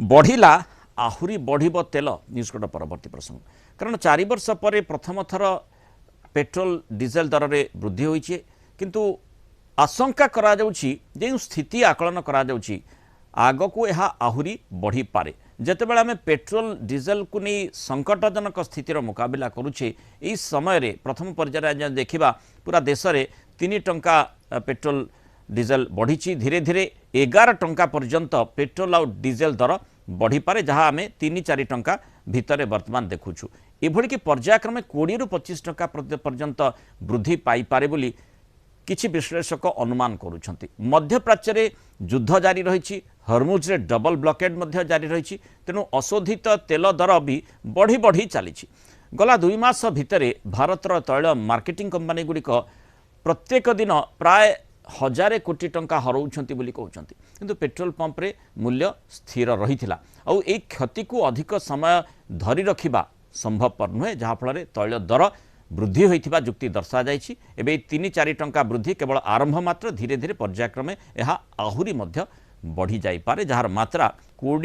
बढ़िला आहुरी बढ़िब तेल news code परवर्ती प्रसंग कारण 4 वर्ष पर प्रथम थर पेट्रोल डीजेल दर में वृद्धि होइछे किंतु आशंका करा जाउछि जे स्थिति आकलन करा जाउछि आगकू यह आहुरी बढ़ी पारे जितेबाला आम पेट्रोल डीजेल को नहीं संकटजनक स्थितिर मुकाबला करुचे यही समय प्रथम पर्यायर देखा पूरा देश में 3 टंका पेट्रोल डीजेल बढ़ी धीरे धीरे 11 टंका पर्यंत पेट्रोल आउ डीजेल दर बढ़ी पारे जहाँ आम 3-4 टंका भितर वर्तमान देखुछु एभली कि पर्यायक्रमे 20 ରୁ 25 टंका पर्यंत वृद्धि पाई पारे बोली किछि विश्लेषक अनुमान करुछंती। मध्यप्राच्य रे युद्ध जारी रही हरमुज रे डबल ब्लॉकेड मध्य जारी रही तेणु अशोधित तेल दर भी बढ़ी बढ़ी चली गला 2 मास भितर भारतर तैल मार्केटिंग कंपनी गुड़िक प्रत्येक दिन प्राय 1000 कोटी टंका हराउछंती बोली कहउछंती किंतु पेट्रोल पंप रे मूल्य स्थिर रहिथिला आ एई क्षति को अधिक समय धरी रखिबा संभवपर नुहे जहाँ फल तैल दर वृद्धि होइथिबा जुक्ति दर्शा जाइछि। एबे 3-4 टंका वृद्धि केवल आरंभ मात्र धीरे धीरे पर्यायक्रमे यह आहुरी मध्य बढ़ी जाई पारे जार मात्रा